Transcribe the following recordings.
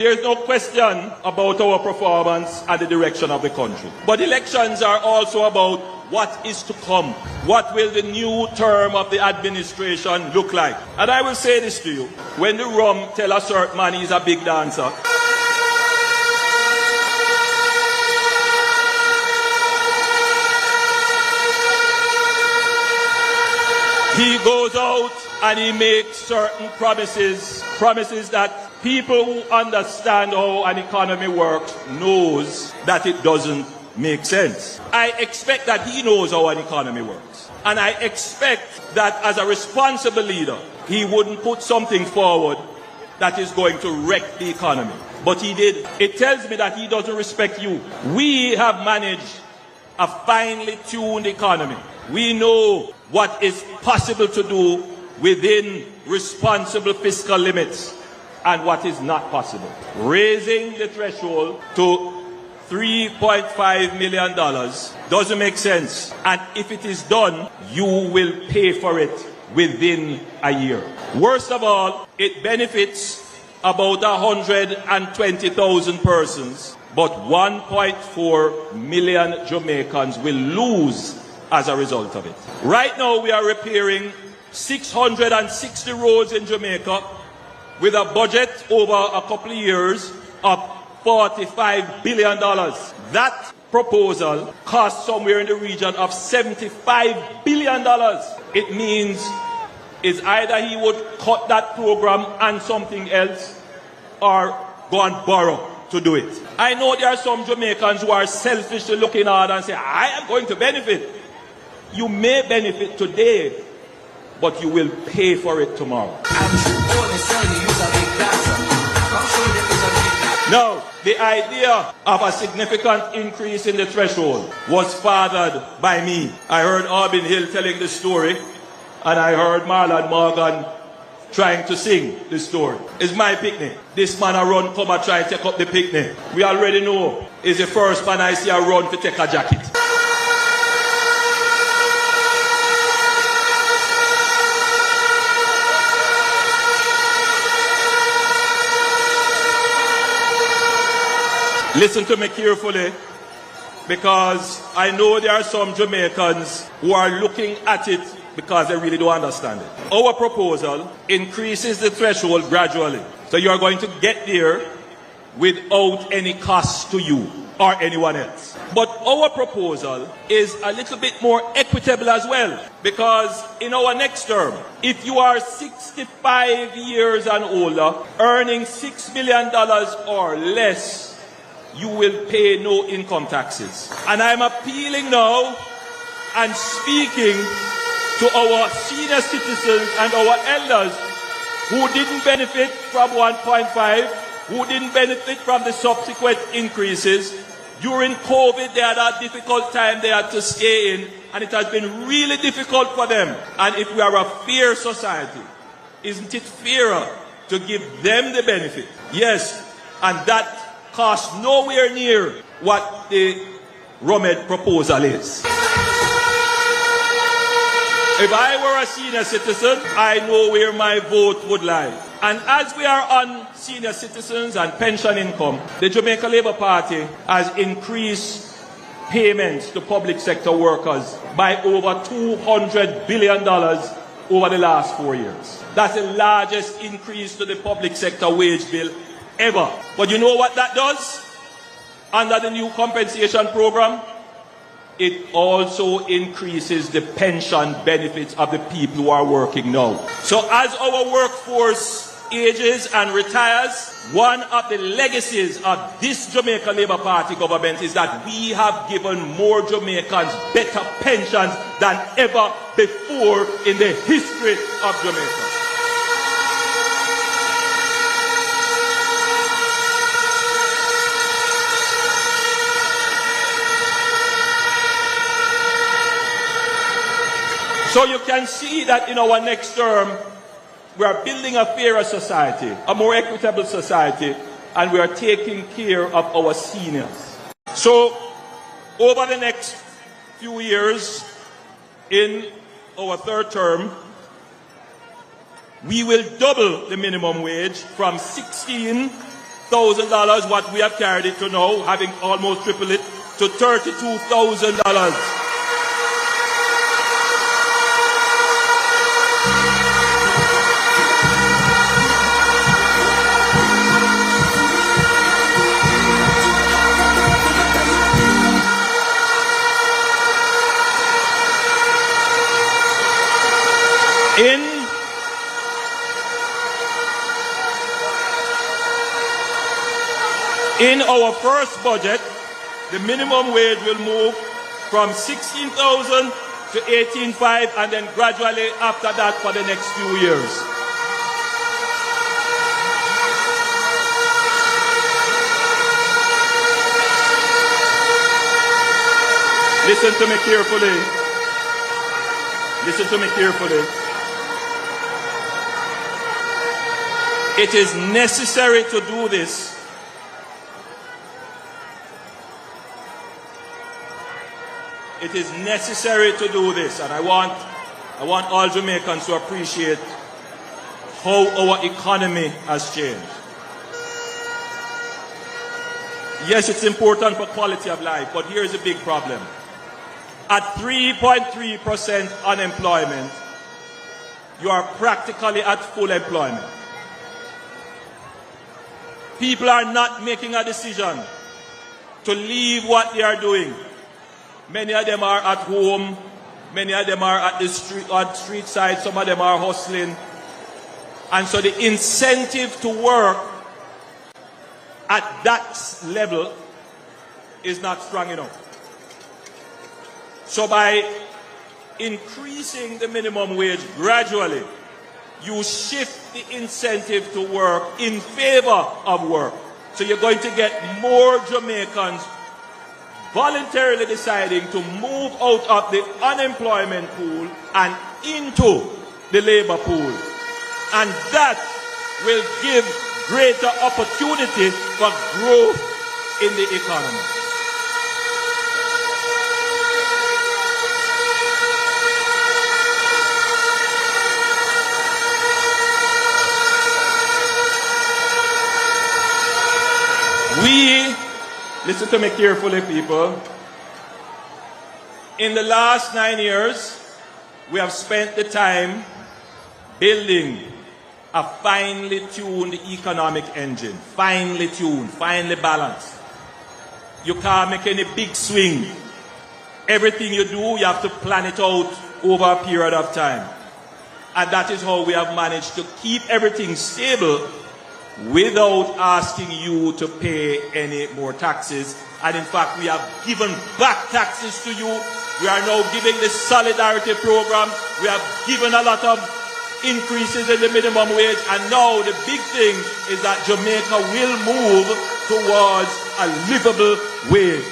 There is no question about our performance and the direction of the country. But elections are also about what is to come. What will the new term of the administration look like? And I will say this to you. When the rum tell a certain man he's a big dancer, he goes out and he makes certain promises that people who understand how an economy works knows that it doesn't make sense. I expect that he knows how an economy works. And I expect that as a responsible leader, he wouldn't put something forward that is going to wreck the economy. But he did. It tells me that he doesn't respect you. We have managed a finely tuned economy. We know what is possible to do within responsible fiscal limits and what is not possible. Raising the threshold to $3.5 million doesn't make sense. And if it is done, you will pay for it within a year. Worst of all, it benefits about 120,000 persons, but 1.4 million Jamaicans will lose as a result of it. Right now, we are repairing 660 roads in Jamaica with a budget over a couple of years of $45 billion. That proposal costs somewhere in the region of $75 billion. It means it's either he would cut that program and something else or go and borrow to do it. I know there are some Jamaicans who are selfishly looking out and say, I am going to benefit. You may benefit today, but you will pay for it tomorrow. Now, the idea of a significant increase in the threshold was fathered by me. I heard Albin Hill telling the story, and I heard Marlon Morgan trying to sing the story. It's my picnic. This man a run come and try and take up the picnic. We already know it's the first man I see a run to take a jacket. Listen to me carefully, because I know there are some Jamaicans who are looking at it because they really don't understand it. Our proposal increases the threshold gradually. So you are going to get there without any cost to you or anyone else. But our proposal is a little bit more equitable as well, because in our next term, if you are 65 years and older, earning $6 million or less, you will pay no income taxes. And I'm appealing now and speaking to our senior citizens and our elders who didn't benefit from 1.5, who didn't benefit from the subsequent increases. During COVID, they had a difficult time they had to stay in, and it has been really difficult for them. And if we are a fair society, isn't it fairer to give them the benefit? Yes, and that costs nowhere near what the Romed proposal is. If I were a senior citizen, I know where my vote would lie. And as we are on senior citizens and pension income, the Jamaica Labour Party has increased payments to public sector workers by over $200 billion over the last 4 years. That's the largest increase to the public sector wage bill ever. But you know what that does? Under the new compensation program, it also increases the pension benefits of the people who are working now. So as our workforce ages and retires, one of the legacies of this Jamaica Labour Party government is that we have given more Jamaicans better pensions than ever before in the history of Jamaica. So you can see that in our next term, we are building a fairer society, a more equitable society, and we are taking care of our seniors. So over the next few years, in our third term, we will double the minimum wage from $16 what we have carried it to now, having almost tripled it, to $32,000. In our first budget, the minimum wage will move from 16,000 to 18,500 and then gradually after that for the next few years. Listen to me carefully. Listen to me carefully. It is necessary to do this It is necessary to do this, and I want all Jamaicans to appreciate how our economy has changed. Yes, it's important for quality of life, but here's a big problem. At 3.3% unemployment, you are practically at full employment. People are not making a decision to leave what they are doing. Many of them are at home, many of them are at the street side, some of them are hustling. And so the incentive to work at that level is not strong enough. So by increasing the minimum wage gradually, you shift the incentive to work in favor of work. So you're going to get more Jamaicans voluntarily deciding to move out of the unemployment pool and into the labor pool. And that will give greater opportunity for growth in the economy. Listen to me carefully, people. In the last 9 years, we have spent the time building a finely tuned economic engine. Finely tuned, finely balanced. You can't make any big swing. Everything you do, you have to plan it out over a period of time. And that is how we have managed to keep everything stable without asking you to pay any more taxes. And in fact, we have given back taxes to you. We are now giving the solidarity program. We have given a lot of increases in the minimum wage. And now the big thing is that Jamaica will move towards a livable wage.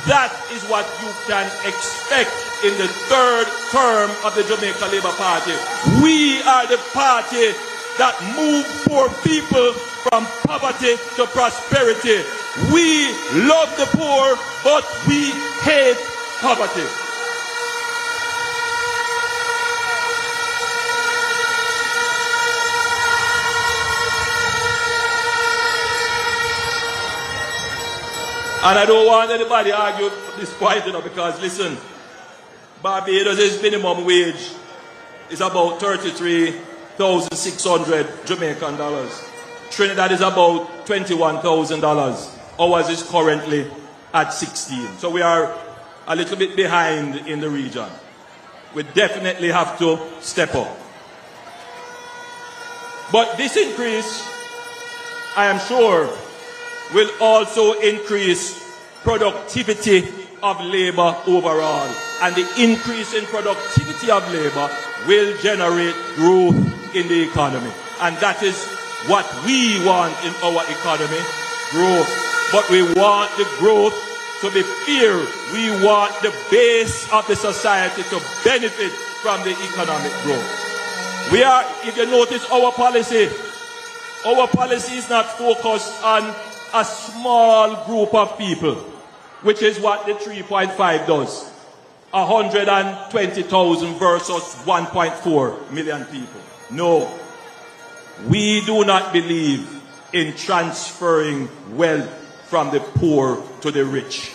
That is what you can expect in the third term of the Jamaica Labour Party. We are the party that move poor people from poverty to prosperity. We love the poor, but we hate poverty. And I don't want anybody to argue this point, because listen, Barbados' minimum wage is about 33,600 Jamaican dollars. Trinidad is about $21,000. Ours is currently at 16. So we are a little bit behind in the region. We definitely have to step up. But this increase, I am sure, will also increase productivity of labor overall. And the increase in productivity of labor will generate growth in the economy. And that is what we want in our economy, growth. But we want the growth to be fair. We want the base of the society to benefit from the economic growth. We are, if you notice our policy is not focused on a small group of people, which is what the 3.5 does. 120,000 versus 1.4 million people. No. We do not believe in transferring wealth from the poor to the rich.